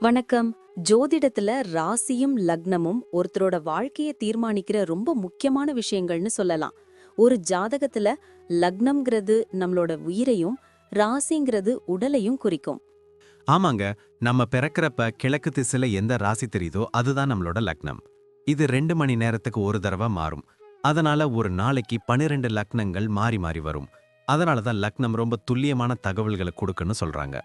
வணக்கம். ஜோதிடத்துல ராசியும் லக்னமும் ஒருத்தரோட வாழ்க்கைய தீர்மானிக்கிற ரொம்ப முக்கியமான விஷயங்கள்னு சொல்லலாம். ஒரு ஜாதகத்துல லக்னம்ங்கிறது நம்மளோட உயிரையும், ராசிங்கிறது உடலையும் குறிக்கும். ஆமாங்க. நம்ம பிறக்கறப்ப கிழக்கு திசையில எந்த ராசி தெரியுதோ அதுதான் நம்மளோட லக்னம். இது 2 மணி நேரத்துக்கு ஒரு தடவை மாறும். அதனால ஒரு நாளைக்கு 12 லக்னங்கள் மாறி மாறி வரும். அதனால தான் லக்னம் ரொம்ப துல்லியமான தகவல்களை கொடுக்குன்னு சொல்றாங்க.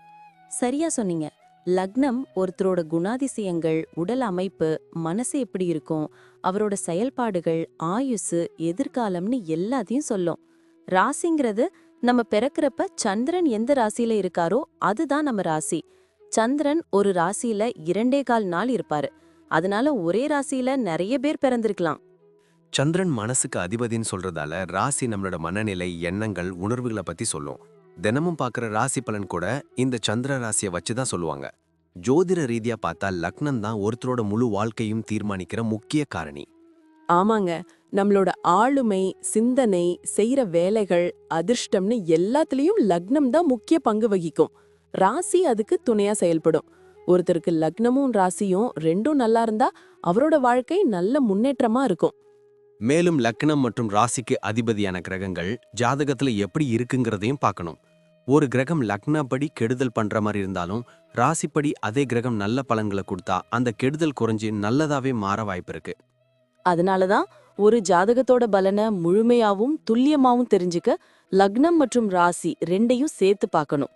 சரியா சொன்னீங்க. லக்னம் ஒருத்தரோட குணாதிசயங்கள், உடல் அமைப்பு, மனசு எப்படி இருக்கும், அவரோட செயல்பாடுகள், ஆயுசு, எதிர்காலம்னு எல்லாத்தையும் சொல்லும். ராசிங்கிறது நம்ம பிறக்கறப்ப சந்திரன் எந்த ராசியில இருக்காரோ அதுதான் நம்ம ராசி. சந்திரன் ஒரு ராசியில 2.25 நாள் இருப்பாரு. அதனால ஒரே ராசியில நிறைய பேர் பிறந்திருக்கலாம். சந்திரன் மனசுக்கு அதிபதின்னு சொல்றதால ராசி நம்மளோட மனநிலை, எண்ணங்கள், உணர்வுகளை பத்தி சொல்லும். தினமும் பார்க்குற ராசி பலன் கூட இந்த சந்திர ராசியை வச்சு தான் சொல்லுவாங்க. ஜோதிட ரீதியா பார்த்தா லக்னம் தான் ஒருத்தரோட முழு வாழ்க்கையும் தீர்மானிக்கிற முக்கிய காரணி. ஆமாங்க. நம்மளோட ஆளுமை, சிந்தனை, செய்யற வேலைகள், அதிர்ஷ்டம்னு எல்லாத்துலயும் லக்னம் தான் முக்கிய பங்கு வகிக்கும். ராசி அதுக்கு துணையா செயல்படும். ஒருத்தருக்கு லக்னமும் ராசியும் ரெண்டும் நல்லா இருந்தா அவரோட வாழ்க்கை நல்ல முன்னேற்றமா இருக்கும். மேலும் லக்னம் மற்றும் ராசிக்கு அதிபதியான கிரகங்கள் ஜாதகத்துல எப்படி இருக்குங்கிறதையும் பார்க்கணும். ஒரு கிரகம் லக்னப்படி கெடுதல் பண்ற மாதிரி இருந்தாலும் ராசிப்படி அதே கிரகம் நல்ல பலன்களை கொடுத்தா அந்த கெடுதல் குறைஞ்சு நல்லதாவே மாற வாய்ப்பு இருக்கு. அதனாலதான் ஒரு ஜாதகத்தோட பலனை முழுமையாவும் துல்லியமாவும் தெரிஞ்சுக்க லக்னம் மற்றும் ராசி ரெண்டையும் சேர்த்து பார்க்கணும்.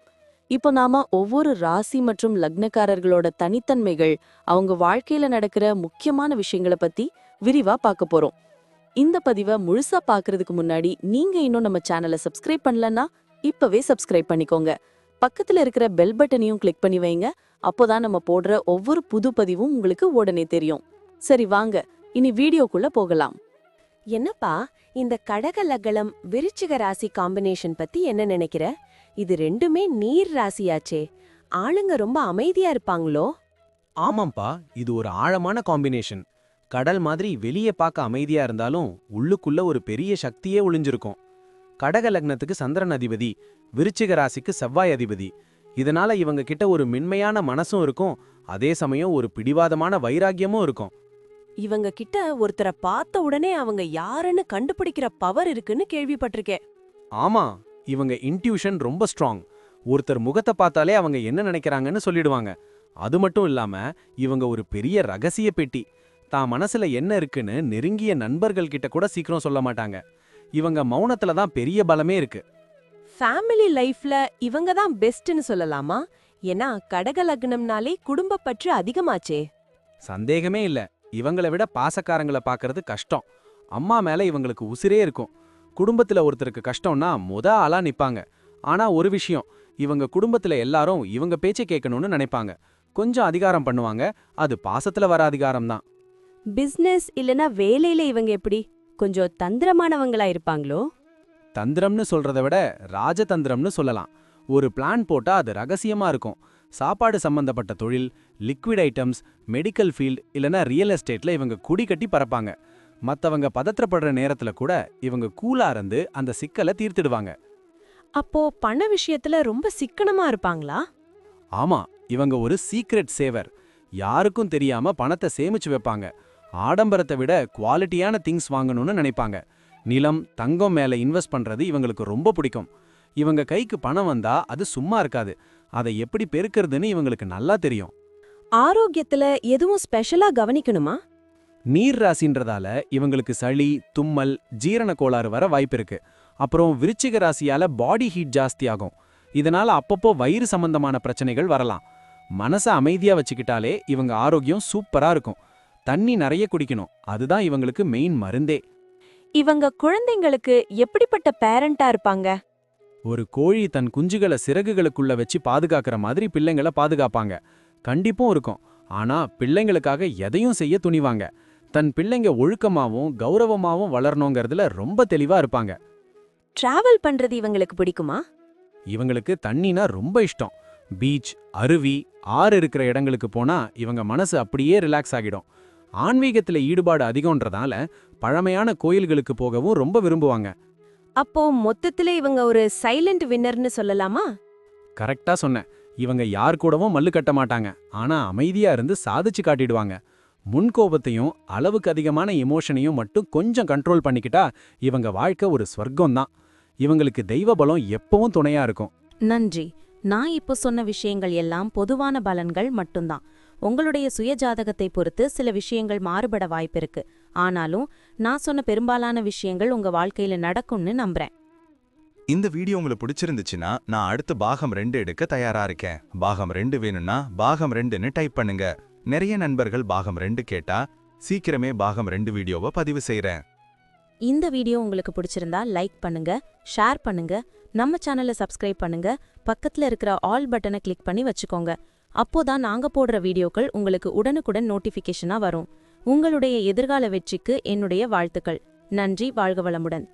இப்போ நாம ஒவ்வொரு ராசி மற்றும் லக்னக்காரர்களோட தனித்தன்மைகள், அவங்க வாழ்க்கையில நடக்கிற முக்கியமான விஷயங்களை பத்தி விரிவா பார்க்க போறோம். இந்த பதிவை முழுசா பார்க்கறதுக்கு முன்னாடி நீங்க இன்னும் நம்ம சேனலை சப்ஸ்கிரைப் பண்ணலன்னா இப்பவே சப்ஸ்கிரைப் பண்ணிக்கோங்க. பக்கத்துல இருக்கிற பெல் பட்டனையும் கிளிக் பண்ணி வைங்க. அப்போதான் நம்ம போடுற ஒவ்வொரு புது பதிவும் உங்களுக்கு உடனே தெரியும். சரி வாங்க, இனி வீடியோக்குள்ள போகலாம். என்னப்பா இந்த கடக லக்னம் விருச்சிக ராசி காம்பினேஷன் பத்தி என்ன நினைக்கிற? இது ரெண்டுமே நீர் ராசியாச்சே. ஆளுங்க ரொம்ப அமைதியா இருப்பாங்களோ? ஆமாம்பா, இது ஒரு ஆழமான காம்பினேஷன். கடல் மாதிரி வெளியே பார்க்க அமைதியா இருந்தாலும் உள்ளுக்குள்ள ஒரு பெரிய சக்தியே ஒளிஞ்சிருக்கும். கடக லக்னத்துக்கு சந்திரன் அதிபதி, விருச்சிக ராசிக்கு செவ்வாய் அதிபதி. இதனால இவங்க கிட்ட ஒரு மென்மையான மனசும் இருக்கும், அதே சமயம் ஒரு பிடிவாதமான வைராக்கியமும் இருக்கும். இவங்க கிட்ட ஒருத்தரை பார்த்த உடனே அவங்க யாருன்னு கண்டுபிடிக்கிற பவர் இருக்குன்னு கேள்விப்பட்டிருக்கேன். ஆமா, இவங்க இன்ட்யூஷன் ரொம்ப ஸ்ட்ராங். ஒருத்தர் முகத்தை பார்த்தாலே அவங்க என்ன நினைக்கிறாங்கன்னு சொல்லிடுவாங்க. அது மட்டும் இல்லாம இவங்க ஒரு பெரிய ரகசிய பெட்டி. தான் மனசுல என்ன இருக்குன்னு நெருங்கிய நண்பர்கள் கிட்ட கூட சீக்கிரம் சொல்ல மாட்டாங்க. இவங்க மௌனத்துல தான் பெரிய பலமே இருக்கு. ஃபேமிலி லைஃப்ல இவங்க தான் பெஸ்ட்னு சொல்லலாமா? ஏன்னா கடக லக்னம்னாலே குடும்ப பற்று அதிகமாச்சே. சந்தேகமே இல்ல, இவங்கள விட பாசக்காரங்களை பார்க்கறது கஷ்டம். அம்மா மேல இவங்களுக்கு உசிரே இருக்கும். குடும்பத்துல ஒருத்தருக்கு கஷ்டம்னா ஆளா நிப்பாங்க. ஆனா ஒரு விஷயம், இவங்க குடும்பத்துல எல்லாரும் இவங்க பேச்சை கேட்கணும்னு நினைப்பாங்க. கொஞ்சம் அதிகாரம் பண்ணுவாங்க, அது பாசத்துல வர அதிகாரம் தான். பிசினஸ் இல்லனா வேலையில இவங்க எப்படி கொஞ்சம் தந்திரமானவங்களா இருப்பாங்களோ? தந்திரம்னு சொல்றத விட ராஜதந்திரம்னு சொல்லலாம். ஒரு பிளான் போட்டா அது ரகசியமா இருக்கும். சாப்பாடு சம்பந்தப்பட்ட தொழில், லிக்விட் ஐட்டம்ஸ், மெடிக்கல் ஃபீல்ட் இல்லனா ரியல் எஸ்டேட்ல இவங்க குடி கட்டி பறப்பாங்க. மத்தவங்க பதற்றப்படுற நேரத்துல கூட இவங்க கூலா இருந்து அந்த சிக்கலை தீர்த்திடுவாங்க. அப்போ பண விஷயத்துல ரொம்ப சிக்கனமா இருப்பாங்களா? ஆமா, இவங்க ஒரு சீக்ரெட் சேவர். யாருக்கும் தெரியாம பணத்தை சேமிச்சு வைப்பாங்க. ஆடம்பரத்தை விட குவாலிட்டியான திங்ஸ் வாங்கணும்னு நினைப்பாங்க. நிலம், தங்கம் மேல இன்வெஸ்ட் பண்றது இவங்களுக்கு ரொம்ப பிடிக்கும். இவங்க கைக்கு பணம் வந்தா அது சும்மா இருக்காது. அதை எப்படி பெருக்கிறதுன்னு இவங்களுக்கு நல்லா தெரியும். ஆரோக்கியத்துல எதுவும் ஸ்பெஷலா கவனிக்கணுமா? நீர் ராசின்றதால இவங்களுக்கு சளி, தும்மல், ஜீரண கோளாறு வர வாய்ப்பு இருக்கு. அப்புறம் விருச்சிக ராசியால பாடி ஹீட் ஜாஸ்தி ஆகும். இதனால அப்பப்போ வயிறு சம்பந்தமான பிரச்சனைகள் வரலாம். மனசை அமைதியா வச்சுக்கிட்டாலே இவங்க ஆரோக்கியம் சூப்பரா இருக்கும். தண்ணி நிறைய குடிக்கணும், அதுதான் இவங்களுக்கு மெயின் மருந்தே. இவங்க குழந்தைங்களுக்கு எப்படிப்பட்ட பேரண்டா இருப்பாங்க? ஒரு கோழி தன் குஞ்சுகளை சிறகுகளுக்குள்ள வச்சு பாதுகாக்கிற மாதிரி பிள்ளைங்களை பாதுகாப்பாங்க. கண்டிப்பும் இருக்கும், ஆனா பிள்ளைங்களுக்காக எதையும் செய்ய துணிவாங்க. தன் பிள்ளைங்க ஒழுக்கமாவும் கௌரவமாவும் வளரணுங்கிறதுல ரொம்ப தெளிவா இருப்பாங்க. டிராவல் பண்றது இவங்களுக்கு பிடிக்குமா? இவங்களுக்கு தண்ணினா ரொம்ப இஷ்டம். பீச், அருவி, ஆறு இருக்கிற இடங்களுக்கு போனா இவங்க மனசு அப்படியே ரிலாக்ஸ் ஆகிடும். ஆன்மீகத்துல ஈடுபாடு அதிகம்ன்றதால பழமையான கோயில்களுக்கு போகவும் ரொம்ப விரும்புவாங்க. அப்போ மொத்தத்துல இவங்க ஒரு சைலண்ட் வின்னர்னு சொல்லலாமா? கரெக்டா சொன்ன. இவங்க யார் கூடவும் மல்லு கட்ட மாட்டாங்க, ஆனா அமைதியா இருந்து சாதிச்சு காட்டிடுவாங்க. முன்கோபத்தையும் அளவுக்கு அதிகமான எமோஷனையும் மட்டும் கொஞ்சம் கண்ட்ரோல் பண்ணிக்கிட்டா இவங்க வாழ்க்கை ஒரு ஸ்வர்க்கம்தான். இவங்களுக்கு தெய்வ பலம் எப்பவும் துணையா இருக்கும். நன்றி. நான் இப்போ சொன்ன விஷயங்கள் எல்லாம் பொதுவான பலன்கள் மட்டும்தான். உங்களுடைய சுயஜாதகத்தை பொறுத்து சில விஷயங்கள் மாறுபட வாய்ப்பிருக்கு. ஆனாலும் நான் சொன்ன பெரும்பாலான விஷயங்கள் உங்க வாழ்க்கையில நடக்கும்னு நம்புறேன். இந்த வீடியோ உங்களுக்கு பிடிச்சிருந்துச்சுன்னா நான் அடுத்து பாகம் 2 எடுக்க தயாரா இருக்கேன். பாகம் 2 வேணும்னா பாகம் 2ன்னு டைப் பண்ணுங்க. நிறைய நண்பர்கள் பாகம் 2 கேட்டா சீக்கிரமே பாகம் 2 வீடியோவை பதிவு செய்றேன். இந்த வீடியோ உங்களுக்கு பிடிச்சிருந்தா லைக் பண்ணுங்க, ஷேர் பண்ணுங்க, நம்ம சேனலை சப்ஸ்கிரைப் பண்ணுங்க, பக்கத்துல இருக்கிற ஆல் பட்டனை கிளிக் பண்ணி வச்சுக்கோங்க. அப்போதான் நாங்க போடுற வீடியோக்கள் உங்களுக்கு உடனுக்குடன் நோட்டிஃபிகேஷனா வரும். உங்களுடைய எதிர்கால வெற்றிக்கு என்னுடைய வாழ்த்துக்கள். நன்றி. வாழ்க வளமுடன்.